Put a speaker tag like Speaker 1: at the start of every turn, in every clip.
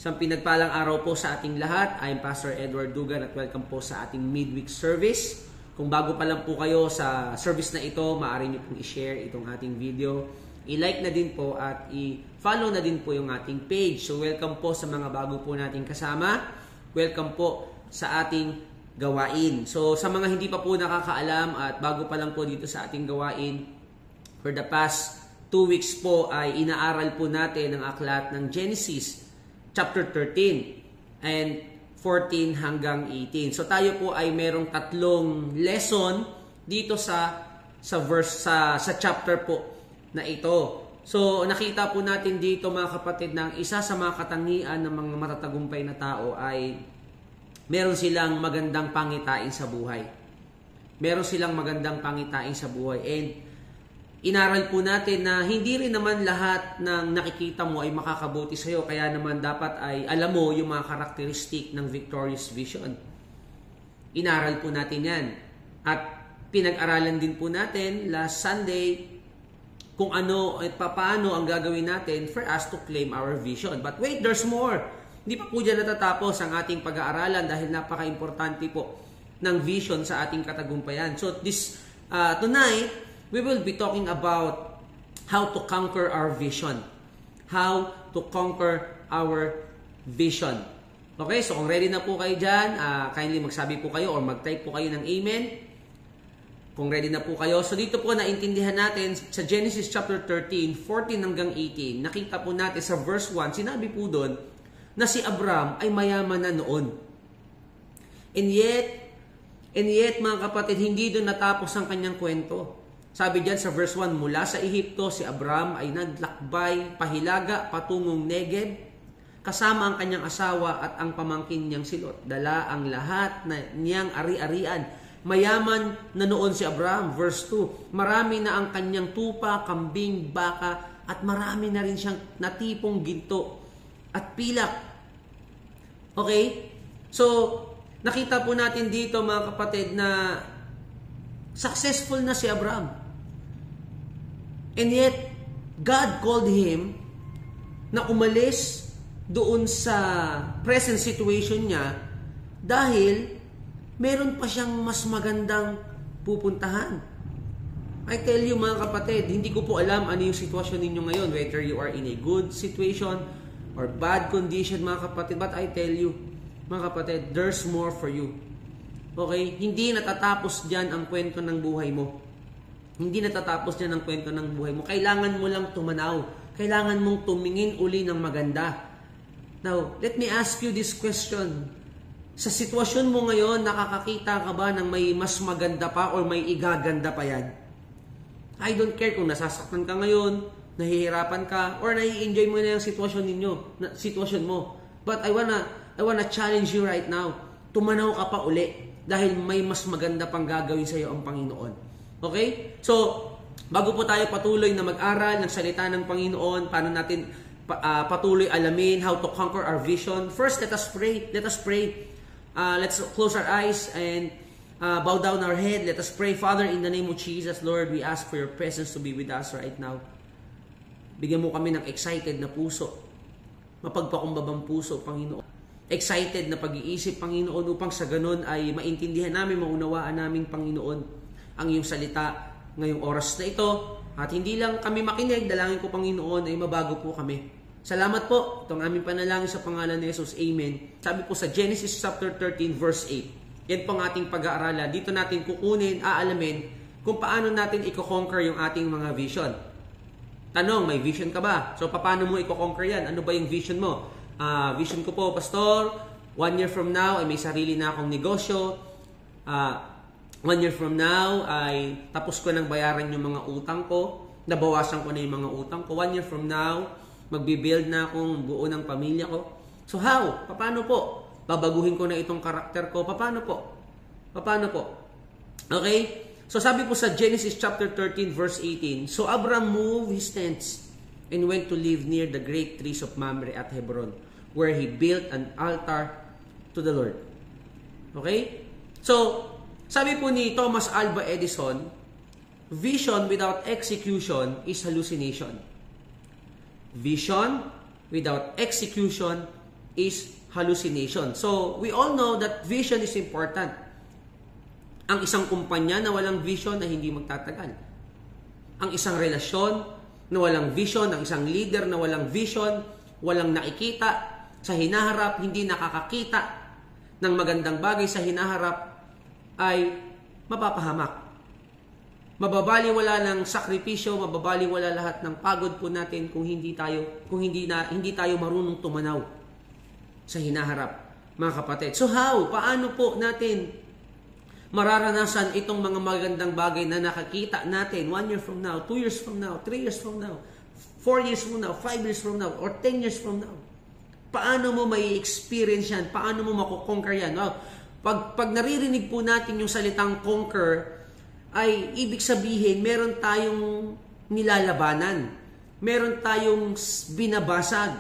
Speaker 1: Isang pinagpalang araw po sa ating lahat. I'm Pastor Edward Dugan at welcome po sa ating midweek service. Kung bago pa lang po kayo sa service na ito, maaari niyo pong i-share itong ating video. I-like na din po at i-follow na din po yung ating page. So welcome po sa mga bago po nating kasama. Welcome po sa ating gawain. So sa mga hindi pa po nakakaalam at bago pa lang po dito sa ating gawain, for the past 2 weeks po ay inaaral po natin ang aklat ng Genesis chapter 13 and 14 hanggang 18. So tayo po ay merong 3 lesson dito sa chapter po na ito. So nakita po natin dito mga kapatid na isa sa mga katangian ng mga matatagumpay na tao ay meron silang magandang pangitain sa buhay. Meron silang magandang pangitain sa buhay. And inaral po natin na hindi rin naman lahat ng nakikita mo ay makakabuti sa iyo. Kaya naman dapat ay alam mo yung mga karakteristik ng victorious vision. Inaral po natin yan. At pinag-aralan din po natin last Sunday kung ano at paano ang gagawin natin for us to claim our vision. But wait, there's more. Hindi pa po dyan natatapos ang ating pag-aaralan dahil napaka-importante po ng vision sa ating katagumpayan. So tonight, we will be talking about how to conquer our vision. How to conquer our vision. Okay, so kung ready na po kayo dyan, kindly magsabi po kayo or mag-type po kayo ng amen. Kung ready na po kayo. So dito po naintindihan natin sa Genesis chapter 13, 14 hanggang 18, nakita po natin sa verse 1, sinabi po doon na si Abram ay mayaman na noon. And yet mga kapatid, hindi doon natapos ang kanyang kwento. Sabi diyan sa verse 1, mula sa Ehipto, si Abram ay naglakbay pahilaga patungong Negev, kasama ang kanyang asawa at ang pamangkin niyang si Lot. Dala ang lahat na niyang ari-arian. Mayaman na noon si Abram. Verse 2, marami na ang kanyang tupa, kambing, baka, at marami na rin siyang natipong ginto at pilak. Okay? So, nakita po natin dito mga kapatid na successful na si Abram. And yet, God called him na umalis doon sa present situation niya dahil meron pa siyang mas magandang pupuntahan. I tell you mga kapatid, hindi ko po alam ano yung sitwasyon ninyo ngayon, whether you are in a good situation or bad condition mga kapatid, but I tell you mga kapatid, there's more for you. Okay? Hindi natatapos dyan ang kwento ng buhay mo. Hindi natatapos dyan ang kwento ng buhay mo. Kailangan mo lang tumanaw. Kailangan mong tumingin uli ng maganda. Now, let me ask you this question. Sa sitwasyon mo ngayon, nakakakita ka ba ng may mas maganda pa or may igaganda pa yan? I don't care kung nasasaktan ka ngayon, nahihirapan ka, or nai-enjoy mo na yung sitwasyon mo. But I wanna challenge you right now. Tumanaw ka pa uli. Dahil may mas maganda pang gagawin sa iyo ang Panginoon. Okay? So, bago po tayo patuloy na mag-aral ng salita ng Panginoon, paano natin patuloy alamin how to conquer our vision. First, let us pray. Let us pray. Let's close our eyes and bow down our head. Let us pray. Father, in the name of Jesus, Lord, we ask for your presence to be with us right now. Bigyan mo kami ng excited na puso. Mapagpakumbabang puso, Panginoon. Excited na pag-iisip, Panginoon, upang sa ganun ay maintindihan namin, maunawaan namin, Panginoon, ang iyong salita ngayong oras na ito. At hindi lang kami makinig, dalangin ko, Panginoon, ay mabago po kami. Salamat po. Itong aming panalangin sa pangalan ni Jesus. Amen. Sabi po sa Genesis chapter 13 verse 8. Yan po ang ating pag-aaralan. Dito natin kukunin, aalamin kung paano natin i-conquer yung ating mga vision. Tanong, may vision ka ba? So, paano mo i-conquer yan? Ano ba yung vision mo? Vision ko po, Pastor, 1 year from now ay may sarili na akong negosyo. 1 year from now ay tapos ko nang bayaran yung mga utang ko. Nabawasan ko na yung mga utang ko. 1 year from now, magbibuild na akong buo ng pamilya ko. So how? Paano po? Babaguhin ko na itong karakter ko. Paano po? Okay? So sabi po sa Genesis chapter 13 verse 18, so Abram moved his tents and went to live near the great trees of Mamre at Hebron, where he built an altar to the Lord. Okay? So, sabi po ni Thomas Alva Edison, vision without execution is hallucination. Vision without execution is hallucination. So, we all know that vision is important. Ang isang kumpanya na walang vision ay hindi magtatagal. Ang isang relasyon na walang vision, ang isang leader na walang vision, walang nakikita sa hinaharap, hindi nakakakita ng magandang bagay sa hinaharap, ay mapapahamak. Mababaliwala ng sakripisyo, mababaliwala lahat ng pagod po natin kung hindi tayo marunong tumanaw sa hinaharap, mga kapatid. So how? Paano po natin mararanasan itong mga magandang bagay na nakakita natin 1 year from now, 2 years from now, 3 years from now, 4 years from now, 5 years from now, or 10 years from now? Paano mo may experience yan? Paano mo makukonquer yan? Pag naririnig po natin yung salitang conquer, ay ibig sabihin meron tayong nilalabanan, meron tayong binabasag,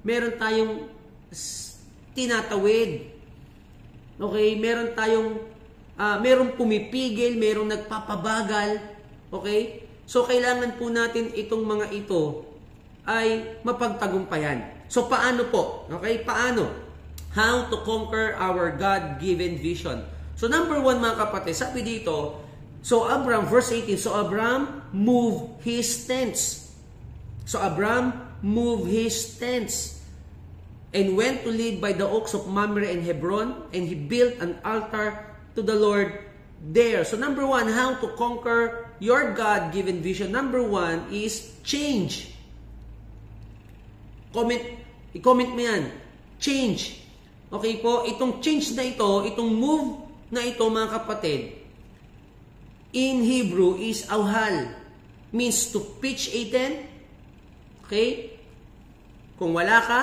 Speaker 1: meron tayong tinatawid. Okay? Merong pumipigil, merong nagpapabagal. Okay? So, kailangan po natin itong mga ito ay mapagtagumpayan. So, paano po? Okay? Paano? How to conquer our God-given vision. So, number 1, mga kapatid, sabi dito, so Abram, verse 18, so Abram moved his tents. So, Abram moved his tents and went to live by the oaks of Mamre and Hebron, and he built an altar to the Lord there. So, number 1, how to conquer your God-given vision. Number 1 is change. I-comment mo yan. Change. Okay po? Itong change na ito, itong move na ito, mga kapatid, in Hebrew is awhal. Means to pitch a tent. Okay? Kung wala ka,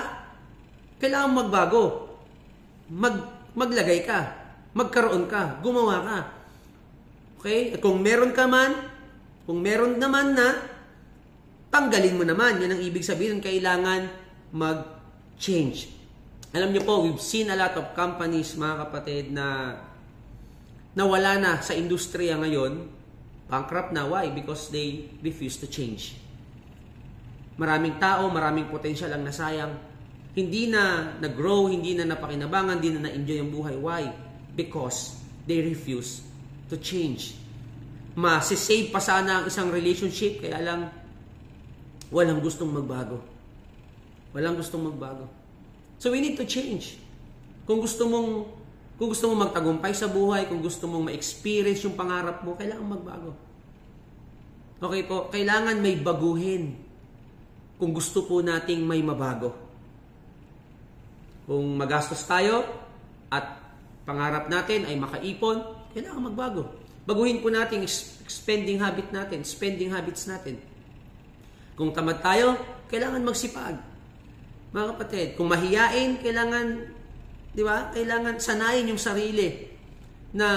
Speaker 1: kailangan magbago. Maglagay ka. Magkaroon ka. Gumawa ka. Okay? At kung meron ka man, kung meron naman na, tanggalin mo naman. Yan ang ibig sabihin. Kailangan mag-change. Alam niyo po, we've seen a lot of companies, mga kapatid, na nawala na sa industriya ngayon. Bankrupt na. Why? Because they refuse to change. Maraming tao, maraming potential ang nasayang. Hindi na nag-grow, hindi na napakinabangan, hindi na na-enjoy ang buhay. Why? Because they refuse to change. Masisave pa sana ang isang relationship, kaya lang walang gustong magbago. Walang gustong magbago. So we need to change. Kung gusto mong magtagumpay sa buhay, kung gusto mong ma-experience yung pangarap mo, kailangan magbago. Okay po, kailangan may baguhin kung gusto po nating may mabago. Kung magastos tayo at pangarap natin ay makaipon, kailangan magbago. Baguhin po natin spending habits natin. Kung tamad tayo, kailangan magsipag. Mga kapatid, kung mahiyain, kailangan sanayin yung sarili na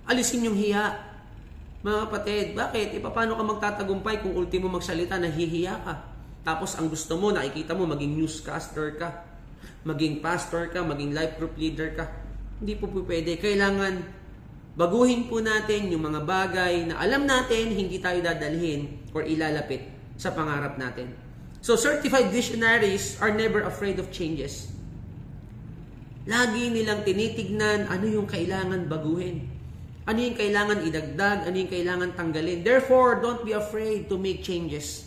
Speaker 1: alisin yung hiya. Mga kapatid, bakit? Paano ka magtatagumpay kung ultimo magsalita, nahihiya ka? Tapos ang gusto mo, nakikita mo, maging newscaster ka, maging pastor ka, maging life group leader ka. Hindi po pwede. Kailangan baguhin po natin yung mga bagay na alam natin hindi tayo dadalhin or ilalapit sa pangarap natin. So, certified visionaries are never afraid of changes. Lagi nilang tinitignan ano yung kailangan baguhin. Ano yung kailangan idagdag, ano yung kailangan tanggalin. Therefore, don't be afraid to make changes.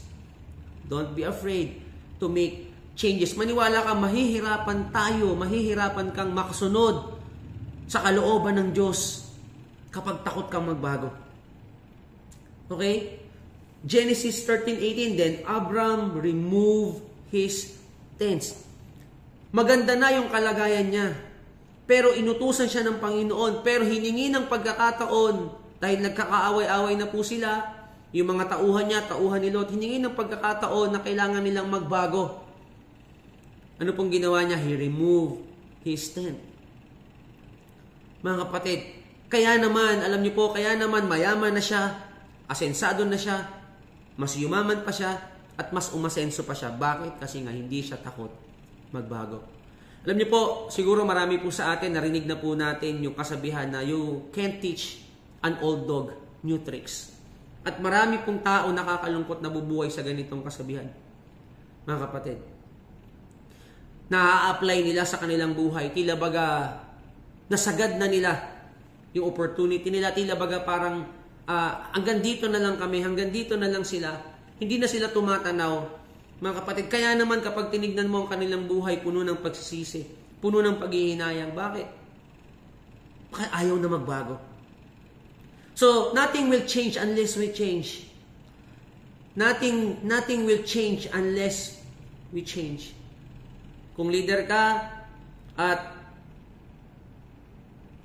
Speaker 1: Don't be afraid to make changes. Maniwala ka, mahihirapan kang makasunod sa kalooban ng Diyos kapag takot kang magbago. Okay? Genesis 13:18, then Abram removed his tents. Maganda na yung kalagayan niya. Pero inutusan siya ng Panginoon. Pero hiningi ng pagkakataon, dahil nagkakaaway-away na po sila, yung mga tauhan niya, tauhan ni Lot, hiningi ng pagkakataon na kailangan nilang magbago. Ano pong ginawa niya? He removed his tent. Mga kapatid, kaya naman, alam niyo po, mayaman na siya, asensado na siya, mas yumaman pa siya, at mas umasenso pa siya. Bakit? Kasi nga hindi siya takot magbago. Alam niyo po, siguro marami po sa atin, narinig na po natin yung kasabihan na you can't teach an old dog new tricks. At marami pong tao nakakalungkot na bubuhay sa ganitong kasabihan. Mga kapatid, na-apply nila sa kanilang buhay. Tila baga nasagad na nila yung opportunity nila. Tila baga parang hanggang dito na lang kami, hanggang dito na lang sila. Hindi na sila tumatanaw. Mga kapatid, kaya naman kapag tinignan mo ang kanilang buhay, puno ng pagsisisi, puno ng paghihinayang. Bakit? Bakit ayaw na magbago? So, nothing will change unless we change. Nothing will change unless we change. Kung leader ka at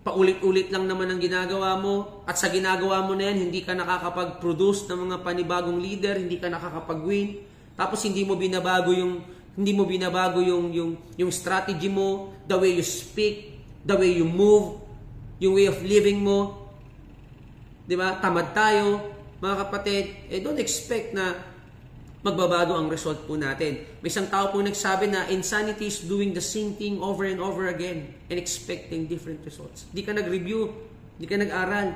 Speaker 1: paulit-ulit lang naman ang ginagawa mo at sa ginagawa mo na yan, hindi ka nakakapag-produce ng mga panibagong leader, hindi ka nakakapag-win, tapos hindi mo binabago yung strategy mo, the way you speak, the way you move, yung way of living mo, di ba? Tamad tayo, mga kapatid, don't expect na magbabago ang result po natin. May isang tao po nagsabi na insanity is doing the same thing over and over again and expecting different results. Di ka nag-review, di ka nag-aral.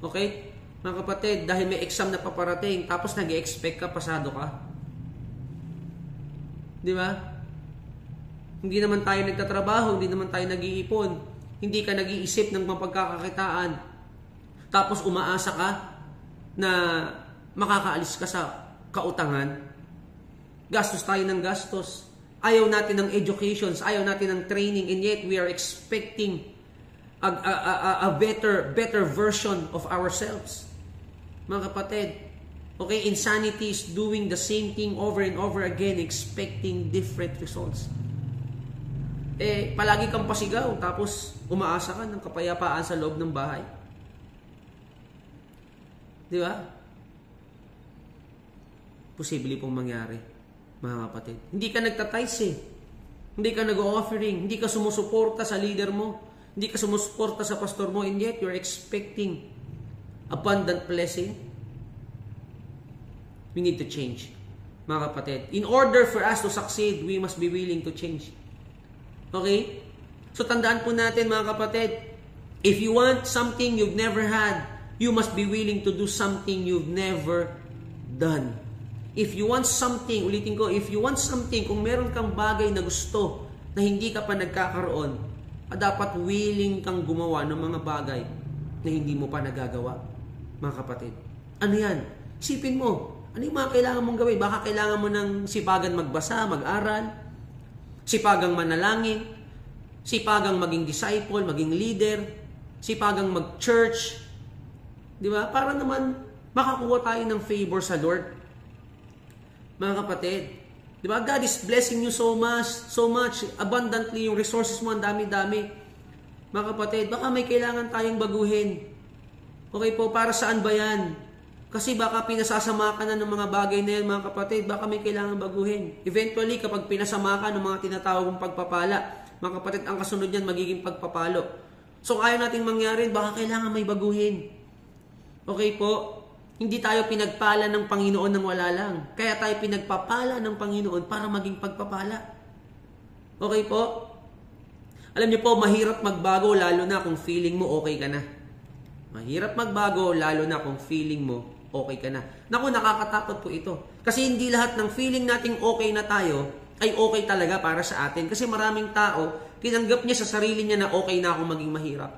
Speaker 1: Okay? Mga kapatid, dahil may exam na paparating, tapos nag-expect ka, pasado ka. Di ba? Hindi naman tayo nagtatrabaho, hindi naman tayo nag-iipon, hindi ka nag-iisip ng mapagkakakitaan, tapos umaasa ka na makakaalis ka sa kautangan. Gastos tayo ng gastos. Ayaw natin ng educations, ayaw natin ng training, and yet we are expecting a better version of ourselves. Mga kapatid, okay, insanity is doing the same thing over and over again, expecting different results. Palagi kang pasigaw, tapos umaasa ka ng kapayapaan sa loob ng bahay. Di ba? Posible pong mangyari, mga kapatid. Hindi ka nagtatithe, hindi ka nag-offering, hindi ka sumusuporta sa leader mo, hindi ka sumusuporta sa pastor mo, and yet you're expecting abundant blessing. We need to change, mga kapatid. In order for us to succeed, we must be willing to change. Okay? So tandaan po natin, mga kapatid, if you want something you've never had, you must be willing to do something you've never done. If you want something, ulitin ko, if you want something, kung meron kang bagay na gusto na hindi ka pa nagkakaroon, dapat willing kang gumawa ng mga bagay na hindi mo pa nagagawa, mga kapatid. Ano yan? Isipin mo, ano yung mga kailangan mong gawin? Baka kailangan mo ng sipagan magbasa, mag-aral, sipagang manalangin, sipagang maging disciple, maging leader, sipagang mag-church, di ba? Para naman makakuha tayo ng favor sa Lord. Mga kapatid, di ba? God is blessing you so much, abundantly, yung resources mo, ang dami-dami. Mga kapatid, baka may kailangan tayong baguhin. Okay po, para saan ba yan? Kasi baka pinasasama ka na ng mga bagay na yan, mga kapatid, baka may kailangan baguhin. Eventually, kapag pinasama ka ng mga tinatawag mong pagpapala, mga kapatid, ang kasunod niyan magiging pagpapalo. So, ayaw nating mangyari, baka kailangan may baguhin. Okay po? Hindi tayo pinagpala ng Panginoon ng wala lang. Kaya tayo pinagpapala ng Panginoon para maging pagpapala. Okay po? Alam niyo po, mahirap magbago lalo na kung feeling mo okay ka na. Mahirap magbago lalo na kung feeling mo okay ka na. Naku, nakakatakot po ito. Kasi hindi lahat ng feeling nating okay na tayo ay okay talaga para sa atin. Kasi maraming tao, tinanggap niya sa sarili niya na okay na akong maging mahirap.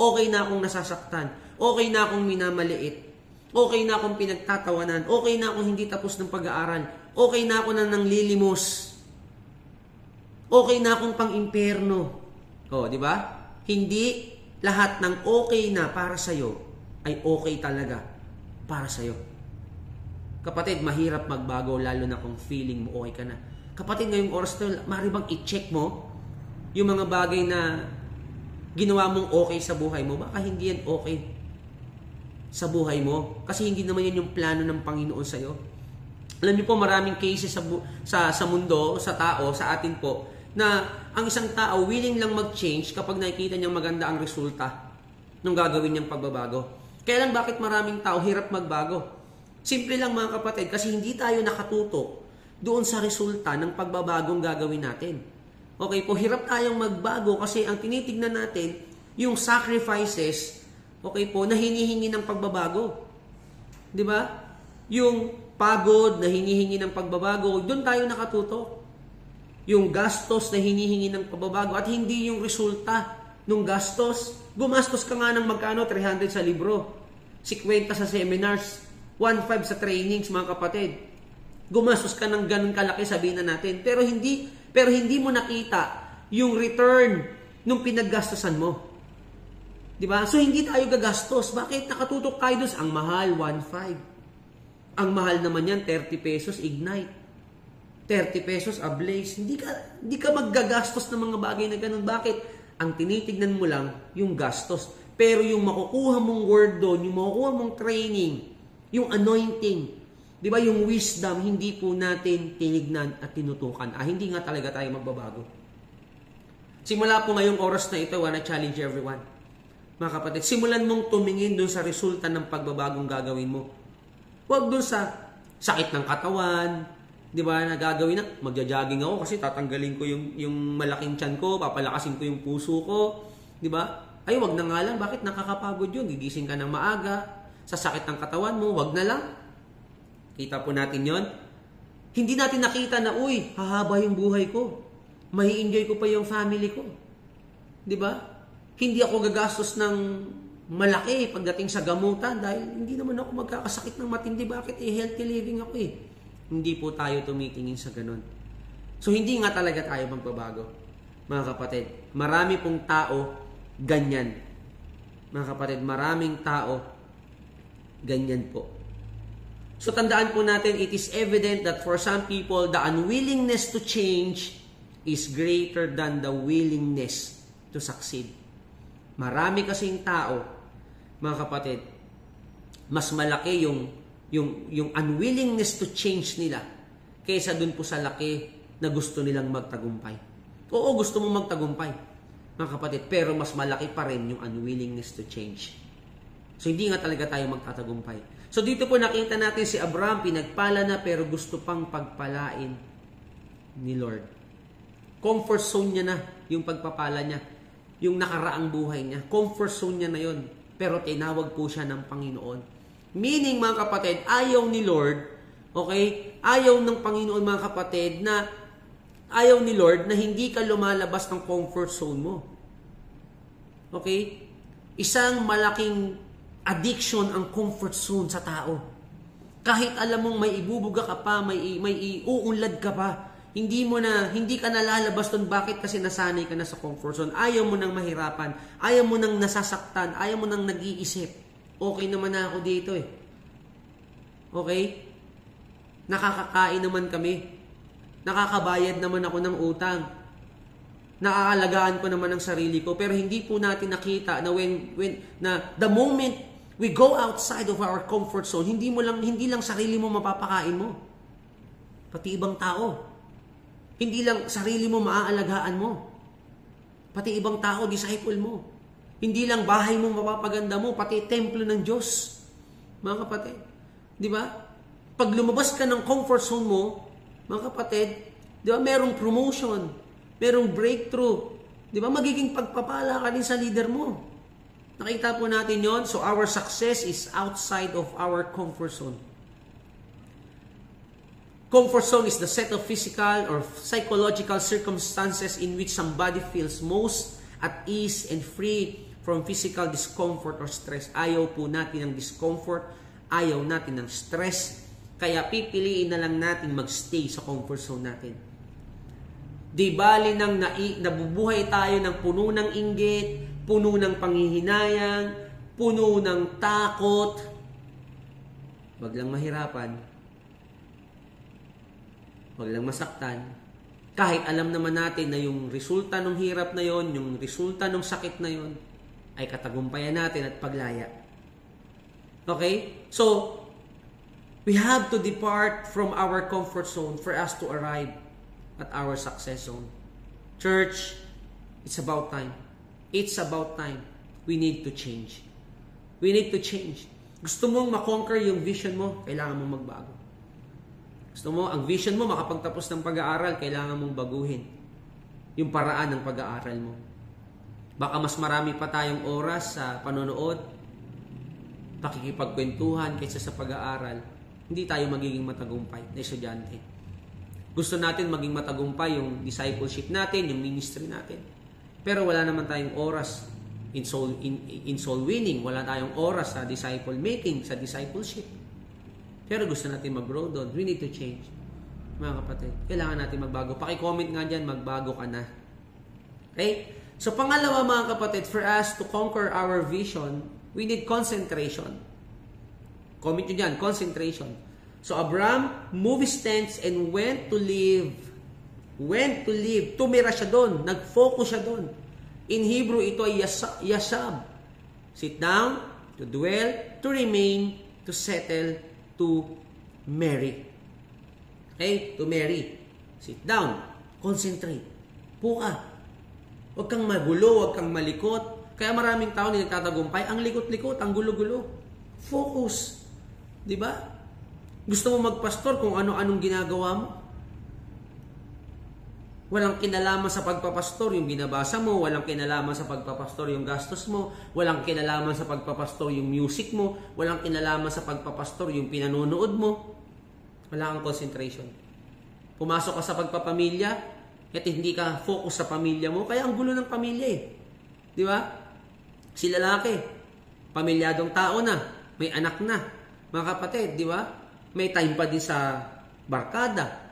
Speaker 1: Okay na akong nasasaktan. Okay na akong minamaliit. Okay na akong pinagtatawanan. Okay na akong hindi tapos ng pag-aaral. Okay na ako nang nanglilimos. Okay na akong pang-imperno. O, di ba? Hindi lahat ng okay na para sa'yo ay okay talaga para sa'yo. Kapatid, mahirap magbago lalo na kung feeling mo okay ka na. Kapatid, ngayong oras na, maaari bang i-check mo yung mga bagay na ginawa mong okay sa buhay mo? Baka hindi yan okay sa buhay mo. Kasi hindi naman yan yung plano ng Panginoon sa'yo. Alam niyo po, maraming cases sa mundo, sa tao, sa atin po, na ang isang tao willing lang mag-change kapag nakikita niyang maganda ang resulta ng gagawin niyang pagbabago. Kaya lang bakit maraming tao hirap magbago? Simple lang mga kapatid, kasi hindi tayo nakatutok doon sa resulta ng pagbabagong gagawin natin. Okay po, hirap tayong magbago kasi ang tinitignan natin, yung sacrifices, okay po, na hinihingi ng pagbabago. Di ba? Yung pagod na hinihingi ng pagbabago, doon tayo nakatutok. yung gastos na hinihingi ng pababago at hindi yung resulta ng gastos. Gumastos ka nga ng magkano? 300 sa libro, 50 sa seminars, 1.5 sa trainings, mga kapatid. Gumastos ka ng ganun kalaki, sabihin na natin. Pero hindi mo nakita yung return nung pinaggastosan mo. Diba? So, hindi tayo gagastos. Bakit? Nakatutok tayo doon. Ang mahal, 1.5. Ang mahal naman yan, 30 pesos, Ignite. 30 pesos, Ablaze. Hindi ka maggagastos ng mga bagay na ganun. Bakit? Ang tinitignan mo lang, yung gastos. Pero yung makukuha mong word doon, yung makukuha mong training, yung anointing, di ba, yung wisdom, hindi po natin tinignan at tinutukan. Hindi nga talaga tayo magbabago. Simula po ngayong oras na ito, I wanna challenge everyone. Mga kapatid, simulan mong tumingin doon sa resulta ng pagbabagong gagawin mo. Huwag doon sa sakit ng katawan, di ba, na gagawin na, magja-jogging ako kasi tatanggalin ko yung malaking tiyan ko, papalakasin ko yung puso ko, di ba? Ay, wag na nga lang, bakit nakakapagod yun? Gigising ka ng maaga, sa sakit ng katawan mo, wag na lang. Kita po natin yon. Hindi natin nakita na, uy, hahaba yung buhay ko. Mai-enjoy ko pa yung family ko. Di ba? Hindi ako gagastos ng malaki pagdating sa gamutan dahil hindi naman ako magkakasakit ng matindi. Bakit? Healthy living ako eh. Hindi po tayo tumitingin sa ganun. So, hindi nga talaga tayo magbabago. Mga kapatid, marami pong tao ganyan. Mga kapatid, maraming tao ganyan po. So, tandaan po natin, it is evident that for some people, the unwillingness to change is greater than the willingness to succeed. Marami kasing tao, mga kapatid, mas malaki yung unwillingness to change nila kaysa dun po sa laki na gusto nilang magtagumpay. Oo, gusto mong magtagumpay, mga kapatid, pero mas malaki pa rin yung unwillingness to change. So, hindi nga talaga tayo magtatagumpay. So, dito po nakita natin si Abraham, pinagpala na pero gusto pang pagpalain ni Lord. Comfort zone niya na yung pagpapala niya. Yung nakaraang buhay niya. Comfort zone niya na yun. Pero tinawag po siya ng Panginoon. Meaning, mga kapatid, ayaw ni Lord, okay? Ayaw ng Panginoon, mga kapatid, na ayaw ni Lord na hindi ka lumalabas ng comfort zone mo. Okay? Isang malaking addiction ang comfort zone sa tao. Kahit alam mong may ibubuga ka pa, may iuunlad ka pa, hindi ka nalalabas doon. Bakit? Kasi nasanay ka na sa comfort zone. Ayaw mo nang mahirapan, ayaw mo nang nasasaktan, ayaw mo nang nag-iisip. Okay naman na ako dito eh. Okay? Nakakakain naman kami. Nakakabayad naman ako ng utang. Naaalagaan ko naman ang sarili ko. Pero hindi po natin nakita na na the moment we go outside of our comfort zone, hindi lang sarili mo mapapakain mo. Pati ibang tao. Hindi lang sarili mo maaalagaan mo. Pati ibang tao, disciple mo. Hindi lang bahay mo mapapaganda mo, pati templo ng Diyos. Mga kapatid, di ba? Pag lumabas ka ng comfort zone mo, mga kapatid, di ba, merong promotion, merong breakthrough, di ba, magiging pagpapala ka din sa leader mo. Nakita po natin yon. So, our success is outside of our comfort zone. Comfort zone is the set of physical or psychological circumstances in which somebody feels most at ease and free from physical discomfort or stress. Ayaw po natin ng discomfort, ayaw natin ng stress, kaya pipiliin na lang natin magstay sa comfort zone natin. Di bali nang nabubuhay tayo ng puno ng inggit, puno ng panghihinayang, puno ng takot. Wag lang mahirapan. Wag lang masaktan. Kahit alam naman natin na yung resulta ng hirap na yon, yung resulta ng sakit na yon, ay katagumpayan natin at paglaya. Okay? So, we have to depart from our comfort zone for us to arrive at our success zone. Church, it's about time. It's about time. We need to change. We need to change. Gusto mong makonquer yung vision mo, kailangan mong magbago. Gusto mo, ang vision mo, makapagtapos ng pag-aaral, kailangan mong baguhin yung paraan ng pag-aaral mo. Baka mas marami pa tayong oras sa panonood, pakikipagkwentuhan kaysa sa pag-aaral. Hindi tayo magiging matagumpay na estudyante. Gusto natin maging matagumpay yung discipleship natin, yung ministry natin. Pero wala naman tayong oras in soul winning. Wala tayong oras sa disciple making, sa discipleship. Pero gusto natin mag-grow doon. We need to change. Mga kapatid, kailangan natin magbago. Paki-comment nga dyan, magbago ka na. Okay? So pangalawa mga kapatid, for us to conquer our vision, we need concentration. Comment nyo dyan, concentration. So Abraham moved his tents and went to live. Tumira siya doon. Nag-focus siya doon. In Hebrew, ito ay yashab. Sit down, to dwell, to remain, to settle, to marry. Okay? To marry. Sit down. Concentrate. Puka. Huwag kang magulo, huwag kang malikot. Kaya maraming tao na nagtatagumpay, ang likot-likot, ang gulo-gulo. Focus. Diba? Gusto mo magpastor kung ano-anong ginagawa mo? Walang kinalaman sa pagpapastor yung binabasa mo, walang kinalaman sa pagpapastor yung gastos mo, walang kinalaman sa pagpapastor yung music mo, walang kinalaman sa pagpapastor yung pinanonood mo. Wala kang concentration. Pumasok ka sa pagpapamilya, at hindi ka focus sa pamilya mo, kaya ang gulo ng pamilya eh. Di ba? Si lalaki, pamilyadong tao na, may anak na, mga kapatid, di ba? May time pa din sa barkada.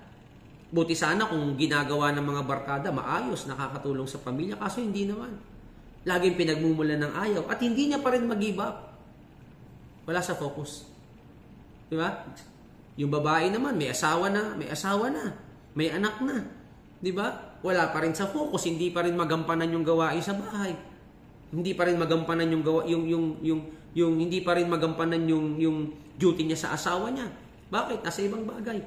Speaker 1: Buti sana kung ginagawa ng mga barkada, maayos, nakakatulong sa pamilya. Kaso hindi naman. Laging pinagmumulan ng ayaw. At hindi niya pa rin mag-give up. Wala sa focus. Di ba? Yung babae naman, may asawa na, may anak na. Di ba? Wala pa rin sa focus. Hindi pa rin magampanan yung gawain sa bahay. Hindi pa rin magampanan yung hindi pa rin magampanan yung duty niya sa asawa niya. Bakit? Nasa ibang bagay.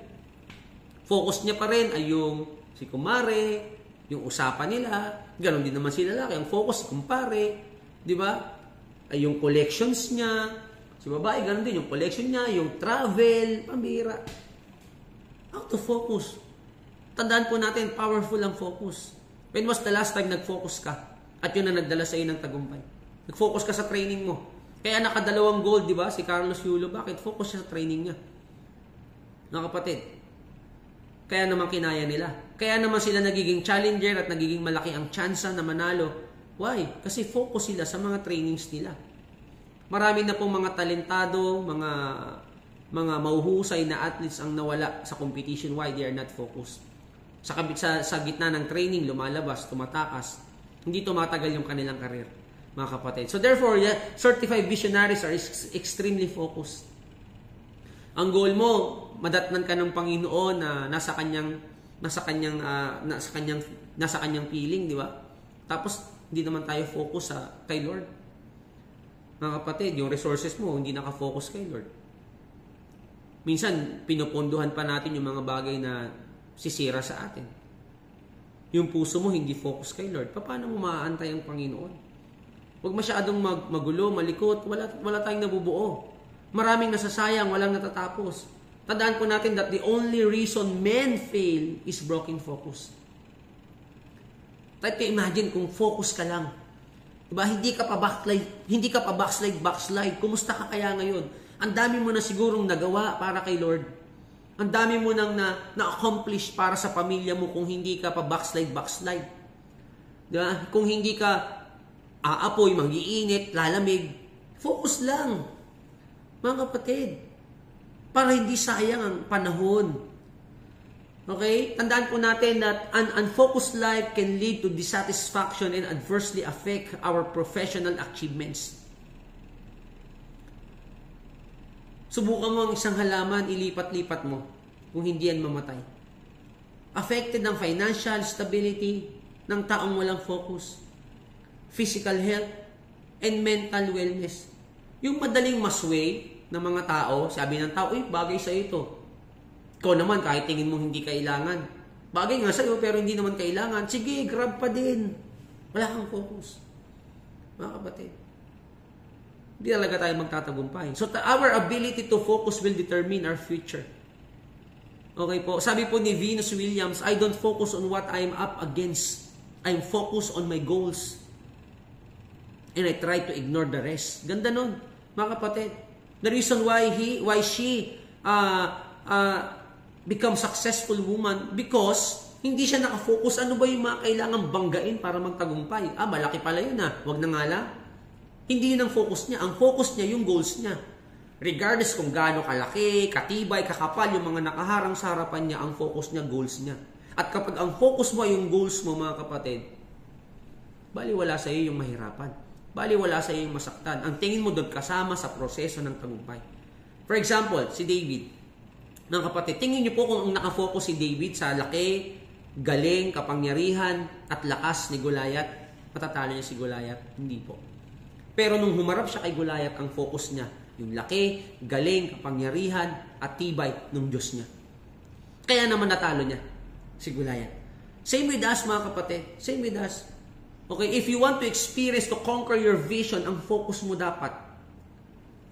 Speaker 1: Focus niya pa rin ay yung si kumare, yung usapan nila. Ganon din naman si lalaki. Ang focus si kumpare. Di ba? Ay yung collections niya. Si babae, ganon din. Yung collection niya, yung travel, pambira. Out of focus. Tandaan po natin, powerful ang focus. When was the last time nag-focus ka? At yun na nagdala sa iyo ng tagumpay. Nag-focus ka sa training mo. Kaya nakadalawang gold, di ba? Si Carlos Yulo, bakit? Focus siya sa training niya. Mga kapatid, kaya naman kinaya nila. Kaya naman sila nagiging challenger at nagiging malaki ang tsansa na manalo. Why? Kasi focus sila sa mga trainings nila. Marami na pong mga talentado, mga mauhusay na athletes ang nawala sa competition. Why? They are not focused. Sa gitna ng training, lumalabas, tumatakas. Hindi tumatagal yung kanilang career, mga kapatid. So therefore, certified visionaries are extremely focused. Ang goal mo, madatnan ka ng Panginoon na nasa kanyang piling, di ba? Tapos hindi naman tayo focus kay Lord. Mga kapatid, yung resources mo hindi naka-focus kay Lord. Minsan pinupondohan pa natin yung mga bagay na sisira sa atin. Yung puso mo hindi focus kay Lord. Paano mo maaantay ang Panginoon? Huwag masyadong magulo, malikot, wala tayong nabubuo. Maraming nasasayang, walang natatapos. Tandaan po natin that the only reason men fail is broken focus. Try to imagine kung focus ka lang. Diba? Hindi ka pa backslide. Kumusta ka kaya ngayon? Ang dami mo na sigurong nagawa para kay Lord. Ang dami mo nang na-accomplish para sa pamilya mo kung hindi ka pa backslide. Diba? Kung hindi ka aapoy, mag-iinit, lalamig. Focus lang. Mga kapatid, para hindi sayang ang panahon. Okay? Tandaan po natin that an unfocused life can lead to dissatisfaction and adversely affect our professional achievements. Subukan mo ang isang halaman, ilipat-lipat mo kung hindi yan mamatay. Affected ang financial stability ng taong walang focus, physical health, and mental wellness. Yung madaling masway ng mga tao, sabi ng tao, bagay sa ito. Ikaw naman, kahit tingin mo hindi kailangan. Bagay nga sa'yo, pero hindi naman kailangan. Sige, grab pa din. Wala kang focus. Mga kapatid, hindi talaga tayo magtatagumpay. So, our ability to focus will determine our future. Okay po. Sabi po ni Venus Williams, I don't focus on what I'm up against. I'm focused on my goals. And I try to ignore the rest. Ganda nun, mga kapatid. The reason why she become successful woman because hindi siya nakafocus ano ba yung mga kailangang banggain para magtagumpay. Malaki pala yun wag na nga lang. Hindi yun ang focus niya. Ang focus niya yung goals niya. Regardless kung gaano kalaki, katibay, kakapal yung mga nakaharang sa harapan niya, ang focus niya, goals niya. At kapag ang focus mo yung goals mo, mga kapatid, baliwala sa iyo yung mahirapan. Baliwala sa iyo yung masaktan. Ang tingin mo doon kasama sa proseso ng tagumpay. For example, si David. Mga kapatid, tingin niyo po kung ang nakafocus si David sa laki, galing, kapangyarihan, at lakas ni Goliath, matatalo niya si Goliath? Hindi po. Pero nung humarap siya kay Goliath, ang focus niya, yung laki, galing, kapangyarihan, at tibay ng Diyos niya. Kaya naman natalo niya si Goliath. Same with us, mga kapatid. Same with us. Okay, if you want to experience, to conquer your vision, ang focus mo dapat,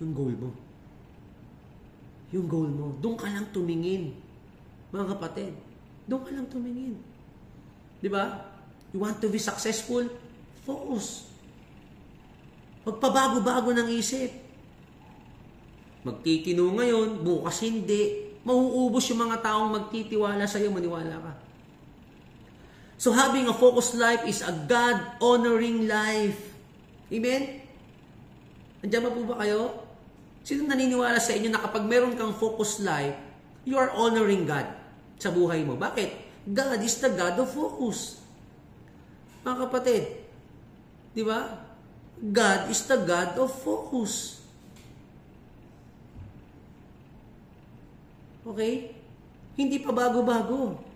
Speaker 1: yung goal mo. Yung goal mo. Doon ka lang tumingin. Mga kapatid, doon ka lang tumingin. Di ba? You want to be successful? Focus. Magpabago-bago ng isip. Magtitino ngayon, bukas hindi. Mauubos yung mga taong magtitiwala sa iyo, maniwala ka. So having a focused life is a God-honoring life. Amen? Nandiyan ba po ba kayo? Sino naniniwala sa inyo na kapag meron kang focused life, you are honoring God sa buhay mo? Bakit? God is the God of focus. Mga kapatid, di ba? God is the God of focus. Okay? Hindi pa bago-bago.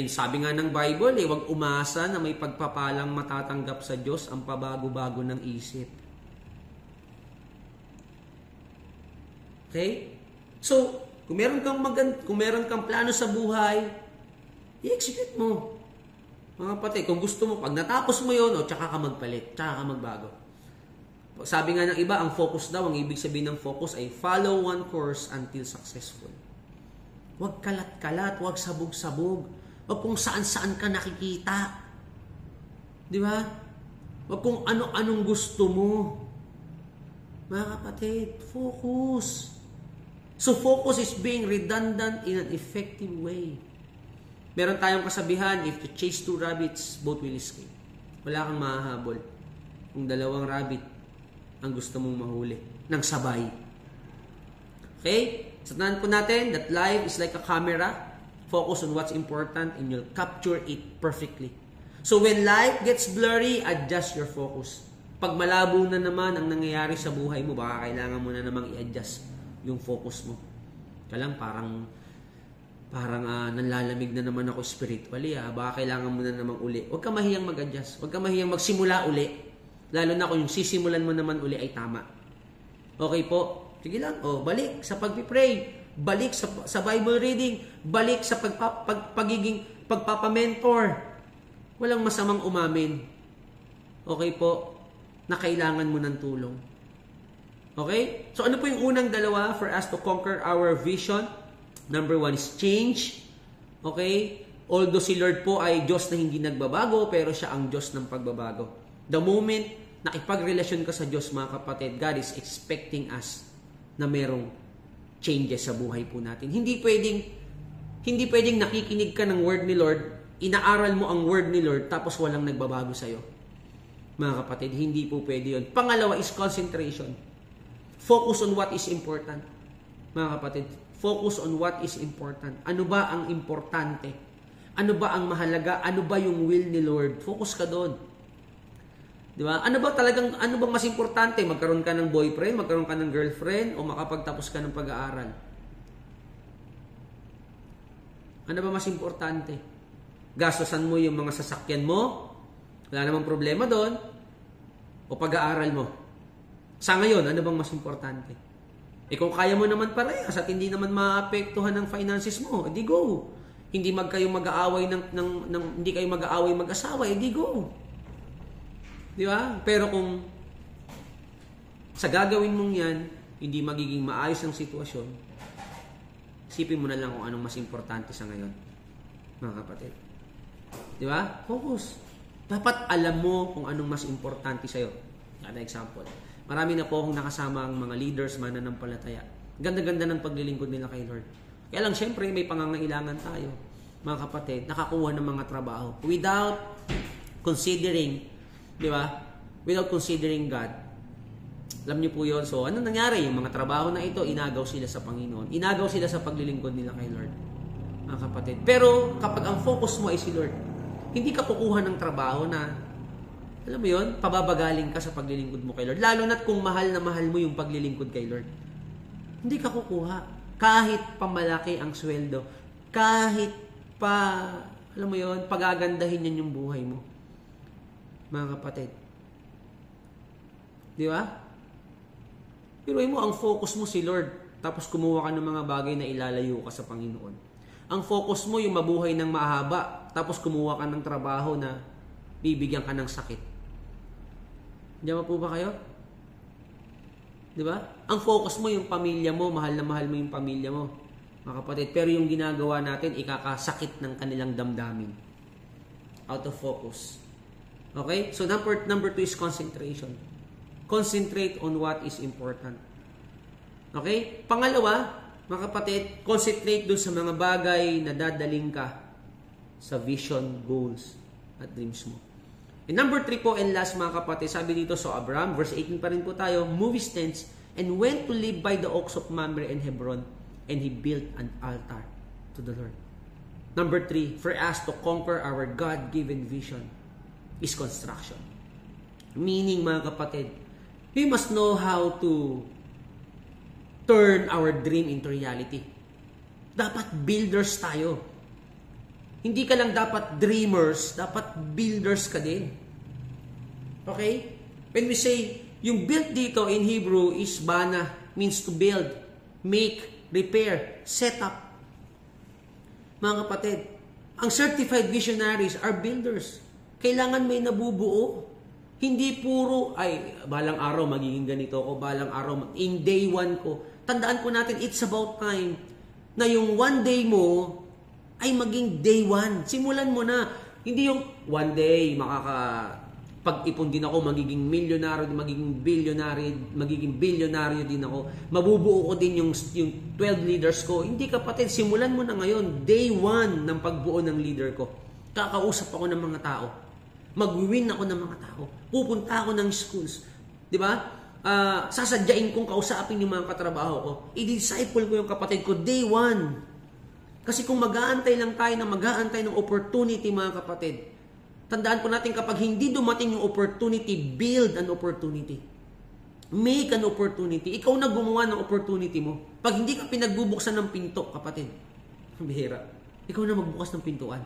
Speaker 1: Sabi nga ng Bible, huwag umasa na may pagpapalang matatanggap sa Diyos ang pabago-bago ng isip. Okay? So, kung meron kang plano sa buhay, i-execute mo. Mga kapatid, kung gusto mo, pag natapos mo yun, tsaka ka magpalit, tsaka ka magbago. Sabi nga ng iba, ang focus daw, ang ibig sabihin ng focus ay follow one course until successful. Huwag kalat-kalat, huwag sabog-sabog. Huwag kung saan-saan ka nakikita. Di ba? Huwag kung ano-anong gusto mo. Mga kapatid, focus. So focus is being redundant in an effective way. Meron tayong kasabihan, if you chase 2 rabbits, both will escape. Wala kang mahahabol kung 2 rabbit ang gusto mong mahuli ng sabay. Okay? Sanahan po natin that life is like a camera. Focus on what's important and you'll capture it perfectly. So when life gets blurry, adjust your focus. Pag malabo na naman ang nangyayari sa buhay mo, baka kailangan mo na namang i-adjust yung focus mo. Kailang parang nanlalamig na naman ako spiritually. Baka kailangan mo na namang uli. Huwag ka mahiyang mag-adjust. Huwag ka mahiyang magsimula uli. Lalo na kung yung sisimulan mo naman uli ay tama. Okay po? Sige lang. Balik sa pagpipray. Balik sa Bible reading. Balik sa pagiging pagpapamentor. Walang masamang umamin. Okay po? Na kailangan mo ng tulong. Okay? So ano po yung unang dalawa for us to conquer our vision? Number 1 is change. Okay? Although si Lord po ay Diyos na hindi nagbabago, pero siya ang Diyos ng pagbabago. The moment nakipagrelasyon ka sa Diyos, mga kapatid, God is expecting us na merong changes sa buhay po natin. Hindi pwedeng nakikinig ka ng word ni Lord, inaaral mo ang word ni Lord, tapos walang nagbabago sa'yo. Mga kapatid, hindi po pwede yun. Pangalawa is concentration. Focus on what is important. Mga kapatid, focus on what is important. Ano ba ang importante? Ano ba ang mahalaga? Ano ba yung will ni Lord? Focus ka doon. Di ba? Ano bang mas importante? Magkaroon ka ng boyfriend, magkaroon ka ng girlfriend, o makapagtapos ka ng pag-aaral? Ano ba mas importante? Gastosan mo yung mga sasakyan mo? Wala namang problema doon. O pag-aaral mo? Sa ngayon, ano bang mas importante? Kung kaya mo naman parehas at hindi naman maapektuhan ng finances mo, edi go. Hindi kayo mag-aaway hindi kayo mag-aaway mag-asawa, edi go. Di ba? Pero kung sa gagawin mong yan, hindi magiging maayos ang sitwasyon, isipin mo na lang kung anong mas importante sa ngayon, mga kapatid. Di ba? Focus. Dapat alam mo kung anong mas importante sa'yo. An example. Marami na po akong nakasama ang mga leaders, mananampalataya. Ganda-ganda ng paglilingkod nila kay Lord. Kaya lang, syempre, may pangangailangan tayo, mga kapatid, nakakuha ng mga trabaho without considering, di ba? Without considering God. Alam niyo po yun. So, ano nangyari? Yung mga trabaho na ito, inagaw sila sa Panginoon. Inagaw sila sa paglilingkod nila kay Lord, mga kapatid. Pero, kapag ang focus mo ay si Lord, hindi ka kukuha ng trabaho na, alam mo yun, pababagaling ka sa paglilingkod mo kay Lord. Lalo na't kung mahal na mahal mo yung paglilingkod kay Lord. Hindi ka kukuha. Kahit pa malaki ang sweldo, kahit pa, alam mo yun, pagagandahin yan yung buhay mo, mga kapatid. Di ba? Pero mo, ang focus mo si Lord, tapos kumuha ka ng mga bagay na ilalayo ka sa Panginoon. Ang focus mo yung mabuhay ng mahaba, tapos kumuha ka ng trabaho na bibigyan ka ng sakit. Diyan po ba kayo? Di ba? Ang focus mo yung pamilya mo, mahal na mahal mo yung pamilya mo, mga kapatid. Pero yung ginagawa natin, ikakasakit ng kanilang damdamin. Out of focus. Okay? So number 2 is concentration. Concentrate on what is important. Okay? Pangalawa, mga kapatid, concentrate dun sa mga bagay na dadaling ka sa vision, goals, at dreams mo. And number 3 po and last, mga kapatid, sabi dito sa Abraham, verse 18 pa rin po tayo, moved his tents and went to live by the oaks of Mamre and Hebron, and he built an altar to the Lord. Number 3, for us to conquer our God-given vision is construction. Meaning, mga kapatid, we must know how to turn our dream into reality. Dapat builders tayo. Hindi ka lang dapat dreamers, dapat builders ka din. Okay? When we say, yung build dito in Hebrew is bana, means to build, make, repair, set up. Mga kapatid, ang certified visionaries are builders. Kailangan may nabubuo. Hindi puro, ay, balang araw magiging ganito ako, balang araw, in day 1 ko. Tandaan po natin, it's about time na yung one day mo ay maging day 1. Simulan mo na. Hindi yung one day, pag-ipon din ako, magiging milyonaryo, magiging bilyonaryo din ako. Mabubuo ko din yung 12 leaders ko. Hindi kapatid, simulan mo na ngayon, day 1 ng pagbuo ng leader ko. Kakausap ako ng mga tao. Mag-win ako ng mga tao. Pupunta ako ng schools. Di ba? Sasadyain kong kausapin yung mga katrabaho ko. I-disciple ko yung kapatid ko, day 1. Kasi kung mag-aantay lang tayo na mag-aantay ng opportunity, mga kapatid, tandaan po natin kapag hindi dumating yung opportunity, build an opportunity. Make an opportunity. Ikaw na gumawa ng opportunity mo. Pag hindi ka pinagbubuksan ng pinto, kapatid, bihira, ikaw na magbukas ng pintuan.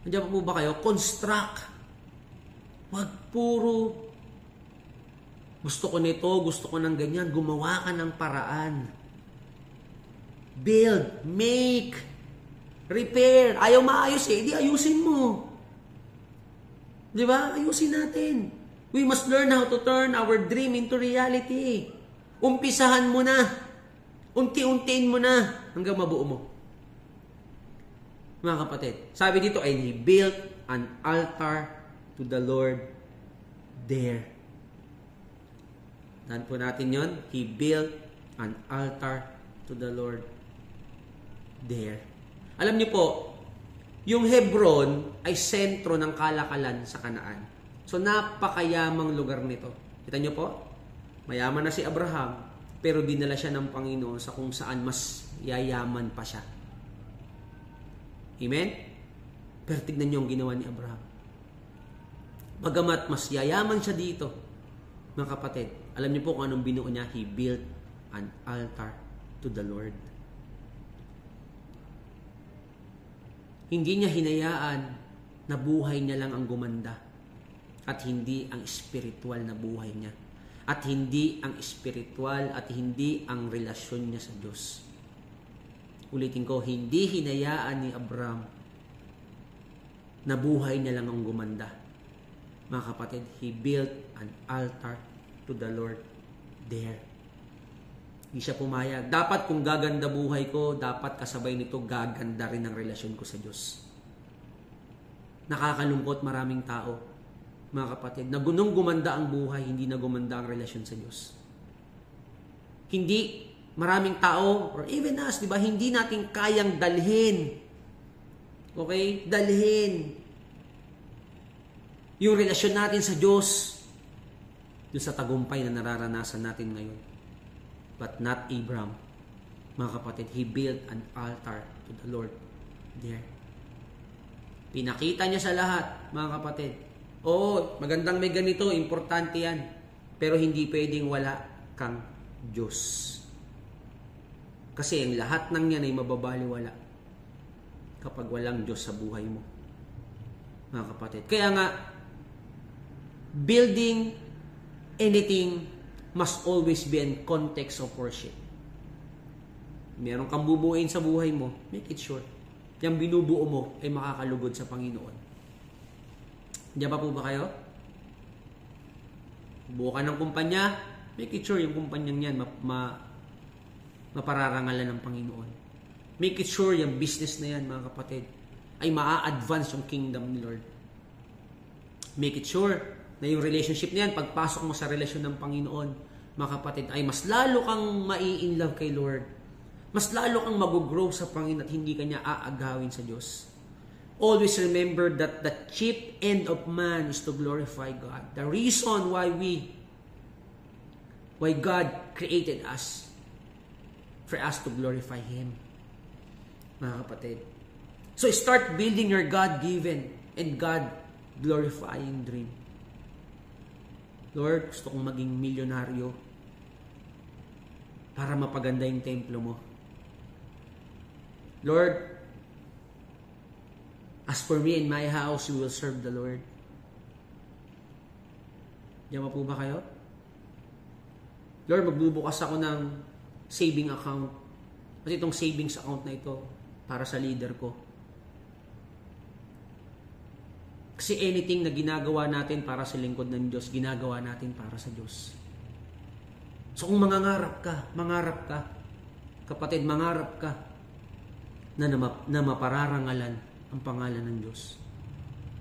Speaker 1: Nandiyan po ba kayo? Construct. Wag puro, gusto ko nito, gusto ko ng ganyan, gumawa ka ng paraan. Build, make, repair. Ayaw maayos di ayusin mo. Di ba? Ayusin natin. We must learn how to turn our dream into reality. Umpisahan mo na. Unti-untiin mo na hanggang mabuo mo. Mga kapatid, sabi dito, and he built an altar to the Lord there. Tandaan po natin yon. He built an altar to the Lord there. Alam niyo po, yung Hebron ay sentro ng kalakalan sa Kanaan. So, napakayamang lugar nito. Kita niyo po? Mayaman na si Abraham, pero dinala siya ng Panginoon sa kung saan mas yayaman pa siya. Amen? Pero tignan niyo ang ginawa ni Abraham. Bagamat mas yayaman siya dito, mga kapatid, alam niyo po kung anong binuo niya? He built an altar to the Lord. Hindi niya hinayaan na buhay niya lang ang gumanda at hindi ang spiritual na buhay niya. At hindi ang spiritual at hindi ang relasyon niya sa Diyos. Ulitin ko, hindi hinayaan ni Abraham na buhay niya lang ang gumanda. Mga kapatid, he built an altar to the Lord there. Hindi siya pumayag. Dapat kung gaganda buhay ko, dapat kasabay nito gaganda rin ang relasyon ko sa Diyos. Nakakalungkot maraming tao, mga kapatid, na nung gumanda ang buhay, hindi na gumanda ang relasyon sa Diyos. Hindi maraming tao, or even us, di ba, hindi natin kayang dalhin. Okay? Dalhin yung relasyon natin sa Diyos yung sa tagumpay na nararanasan natin ngayon. But not Abraham. Mga kapatid, he built an altar to the Lord there. Pinakita niya sa lahat, mga kapatid. Oo, magandang may ganito, importante yan. Pero hindi pwedeng wala kang Diyos. Kasi ang lahat ng yan ay mababaliwala kapag walang Diyos sa buhay mo, mga kapatid. Kaya nga, building anything must always be in context of worship. Meron kang bubuuin sa buhay mo, make it sure. Yung binubuo mo ay makakalugod sa Panginoon. Diyan pa po ba kayo? Buo ka ng kumpanya, make it sure yung kumpanyang yan mapararangalan ng Panginoon. Make it sure yung business na yan, mga kapatid, ay maa-advance yung kingdom ni Lord. Make it sure na yung relationship na yan, pagpasok mo sa relasyon ng Panginoon, mga kapatid, ay mas lalo kang mai-inlove kay Lord. Mas lalo kang mag-grow sa Panginoon at hindi kanya aagawin sa Diyos. Always remember that the chief end of man is to glorify God. The reason why God created us, for us to glorify Him, mga kapatid. So start building your God-given and God-glorifying dream. Lord, gusto kong maging milyonaryo para mapaganda yung templo mo. Lord, as for me and my house, we will serve the Lord. Diyan po ba kayo? Lord, magbubukas ako ng saving account. Kasi itong savings account na ito, para sa leader ko. Kasi anything na ginagawa natin para sa lingkod ng Diyos, ginagawa natin para sa Diyos. So kung mangarap ka, kapatid, mangarap ka na mapararangalan ang pangalan ng Diyos.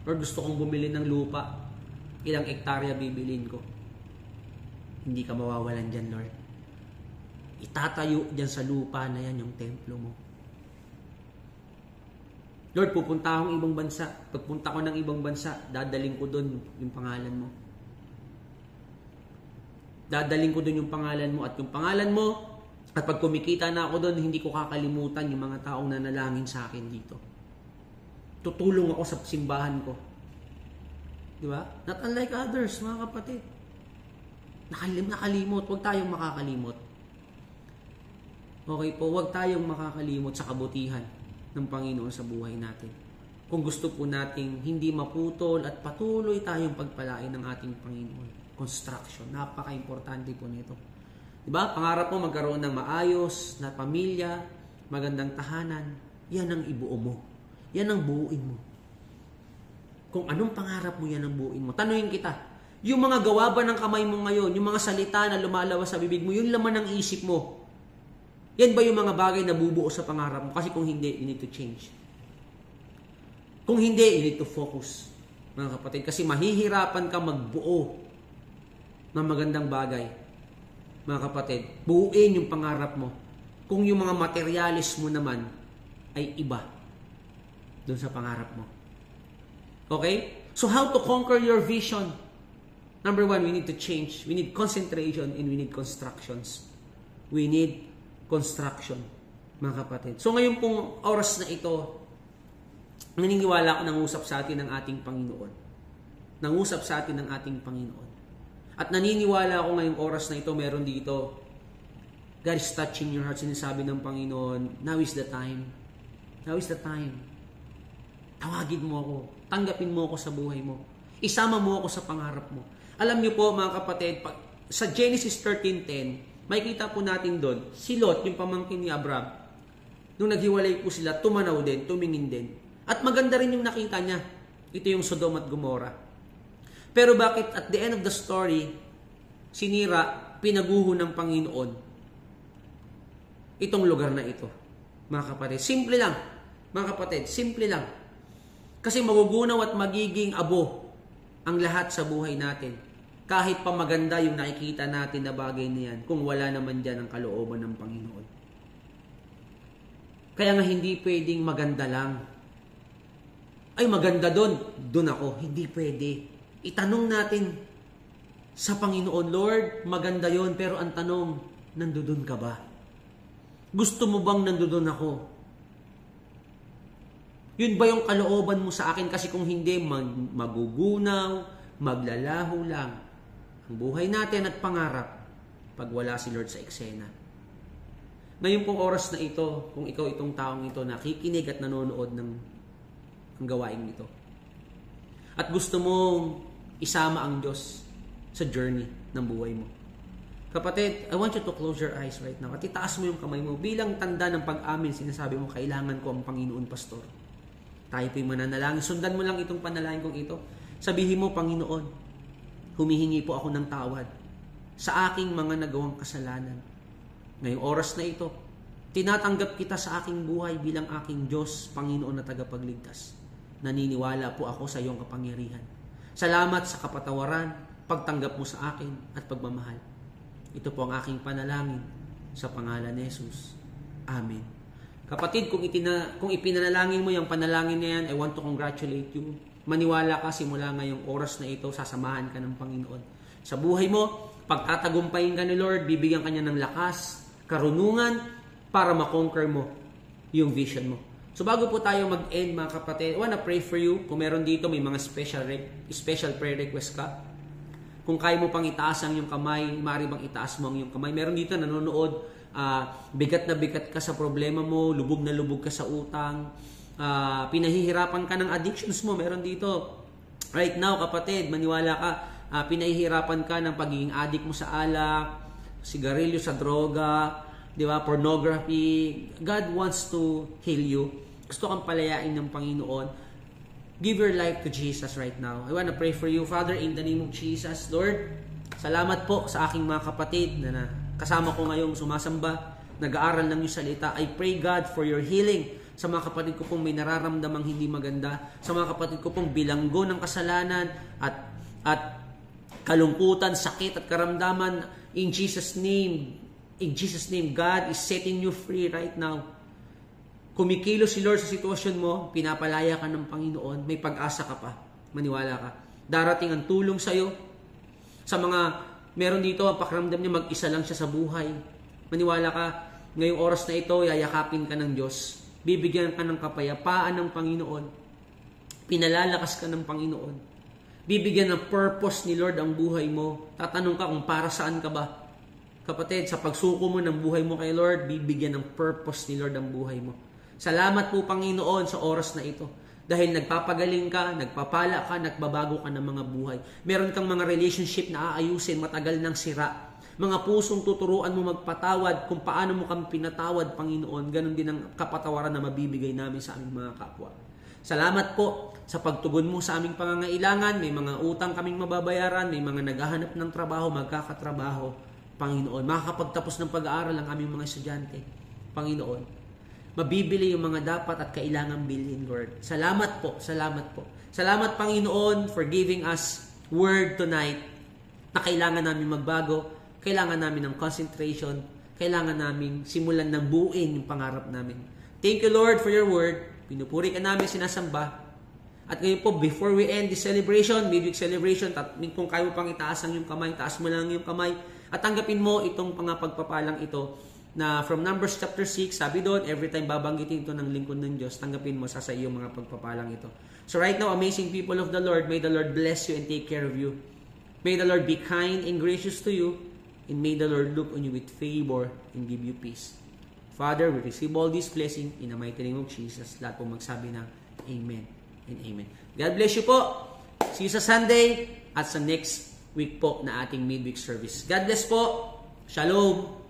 Speaker 1: Or gusto kong bumili ng lupa, ilang ektarya bibilin ko. Hindi ka mawawalan dyan, Lord. Itatayo dyan sa lupa na yan yung templo mo. Lord, pupunta akong ibang bansa. Pagpunta ko ng ibang bansa, dadaling ko doon yung pangalan mo. Dadaling ko doon yung pangalan mo at yung pangalan mo, at pag kumikita na ako doon, hindi ko kakalimutan yung mga taong nanalangin sa akin dito. Tutulong ako sa simbahan ko. Di ba? Not unlike others, mga kapatid. Nakalimot. Huwag tayong makakalimot. Okay po, huwag tayong makakalimot sa kabutihan ng Panginoon sa buhay natin. Kung gusto po nating hindi maputol at patuloy tayong pagpalain ng ating Panginoon. Construction, napaka-importante po nito. Diba? Pangarap mo magkaroon ng maayos na pamilya, magandang tahanan, yan ang ibuo mo. Yan ang buuin mo. Kung anong pangarap mo, yan ang buuin mo. Tanungin kita, yung mga gawa ba ng kamay mo ngayon, yung mga salita na lumalawas sa bibig mo, yung laman ng isip mo, yan ba yung mga bagay na bubuo sa pangarap mo? Kasi kung hindi, you need to change. Kung hindi, you need to focus, mga kapatid. Kasi mahihirapan ka magbuo ng magandang bagay, mga kapatid. Buuin yung pangarap mo. Kung yung mga materialis mo naman ay iba doon sa pangarap mo. Okay? So how to conquer your vision? Number one, we need to change. We need concentration and we need constructions. We need construction, mga kapatid. So ngayon pong oras na ito, naniniwala ako nangusap sa atin ng ating Panginoon. Nangusap sa atin ng ating Panginoon. At naniniwala ako ngayong oras na ito, meron dito, God is touching your heart. Sinasabi ng Panginoon, now is the time. Now is the time. Tawagin mo ako. Tanggapin mo ako sa buhay mo. Isama mo ako sa pangarap mo. Alam niyo po, mga kapatid, sa Genesis 13:10, makikita po natin doon, si Lot, yung pamangkin ni Abraham, nung naghiwalay po sila, tumanaw din, tumingin din. At maganda rin yung nakita niya. Ito yung Sodom at Gomorrah. Pero bakit at the end of the story, sinira, pinaguho ng Panginoon itong lugar na ito? Mga kapatid, simple lang. Mga kapatid, simple lang. Kasi magugunaw at magiging abo ang lahat sa buhay natin Kahit pa maganda yung nakikita natin na bagay na yan, kung wala naman dyan ang kalooban ng Panginoon. Kaya nga hindi pwedeng maganda lang. Ay, maganda doon ako. Hindi pwede. Itanong natin sa Panginoon, Lord, maganda yon, pero ang tanong, nandoon ka ba? Gusto mo bang nandoon ako? Yun ba yung kalooban mo sa akin? Kasi kung hindi, magugunaw, maglalaho lang ang buhay natin at pangarap pag wala si Lord sa eksena. Ngayon pong oras na ito, kung ikaw itong taong ito nakikinig at nanonood ng gawain ito, at gusto mong isama ang Diyos sa journey ng buhay mo, kapatid, I want you to close your eyes right now at itaas mo yung kamay mo bilang tanda ng pag-amin. Sinasabi mo, kailangan ko ang Panginoon, Pastor. Tayo po'y mananalangin. Sundan mo lang itong panalangin kong ito. Sabihin mo, Panginoon, humihingi po ako ng tawad sa aking mga nagawang kasalanan. Ngayong oras na ito, tinatanggap kita sa aking buhay bilang aking Diyos, Panginoon na tagapagligtas. Naniniwala po ako sa iyong kapangyarihan. Salamat sa kapatawaran, pagtanggap mo sa akin at pagmamahal. Ito po ang aking panalangin sa pangalan ni Jesus. Amen. Kapatid, kung ipinanalangin mo yung panalangin na yan, I want to congratulate you. Maniwala ka, simula ngayong oras na ito, sasamahan ka ng Panginoon. Sa buhay mo, pagtatagumpayin ka ni Lord, bibigyan ka niya ng lakas, karunungan, para makonquer mo yung vision mo. So bago po tayo mag-end, mga kapatid, I wanna pray for you. Kung meron dito, may mga special prayer request ka. Kung kaya mo pang itaas ang iyong kamay, maaari bang itaas mo ang iyong kamay. Meron dito nanonood, bigat na bigat ka sa problema mo, lubog na lubog ka sa utang, pinahihirapan ka ng addictions mo. Meron dito right now, kapatid, maniwala ka, pinahihirapan ka ng pagiging addict mo sa alak, sigarilyo, sa droga, di ba, pornography. God wants to heal you. Gusto kang palayain ng Panginoon. Give your life to Jesus right now. I want to pray for you. Father, in the name of Jesus, Lord, salamat po sa aking mga kapatid na kasama ko ngayong sumasamba, nag-aaral ng iyong salita. I pray, God, for your healing sa mga kapatid ko pong may nararamdamang hindi maganda, sa mga kapatid ko pong bilanggo ng kasalanan at kalungkutan, sakit at karamdaman. In Jesus' name, God is setting you free right now. Kumikilos si Lord sa sitwasyon mo, pinapalaya ka ng Panginoon, may pag-asa ka pa, maniwala ka. Darating ang tulong sa'yo. Sa mga meron dito, ang pakiramdam niya mag-isa lang siya sa buhay, maniwala ka, ngayong oras na ito, yayakapin ka ng Diyos. Bibigyan ka ng kapayapaan ng Panginoon. Pinalalakas ka ng Panginoon. Bibigyan ng purpose ni Lord ang buhay mo. Tatanong ka kung para saan ka ba. Kapatid, sa pagsuko mo ng buhay mo kay Lord, bibigyan ng purpose ni Lord ang buhay mo. Salamat po, Panginoon, sa oras na ito. Dahil nagpapagaling ka, nagpapala ka, nagbabago ka ng mga buhay. Meron kang mga relationship na aayusin, matagal nang sira. Mga pusong tuturuan mo magpatawad kung paano mo kami pinatawad, Panginoon. Ganon din ang kapatawaran na mabibigay namin sa aming mga kapwa. Salamat po sa pagtugon mo sa aming pangangailangan. May mga utang kaming mababayaran, may mga naghahanap ng trabaho, magkakatrabaho, Panginoon. Makakapagtapos ng pag-aaral ang aming mga estudyante, Panginoon. Mabibili yung mga dapat at kailangan bilhin, Lord. Salamat po, salamat po. Salamat, Panginoon, for giving us word tonight na kailangan namin magbago. Kailangan namin ng concentration. Kailangan namin simulan ng buuin yung pangarap namin. Thank you, Lord, for your word. Pinupuri ka namin, sinasamba. At ngayon po, before we end this celebration, midweek celebration, kung kaya mo pang itaas ang iyong kamay, taas mo lang yung kamay, at tanggapin mo itong pagpapalang ito na from Numbers chapter 6, sabi doon, every time babanggitin ito ng lingkod ng Diyos, tanggapin mo sa iyong mga pagpapalang ito. So right now, amazing people of the Lord, may the Lord bless you and take care of you. May the Lord be kind and gracious to you. And may the Lord look on you with favor and give you peace. Father, we receive all this blessing in the mighty name of Jesus. Lahat po magsabi ng Amen and Amen. God bless you po. See you sa Sunday at sa next week po na ating midweek service. God bless po. Shalom.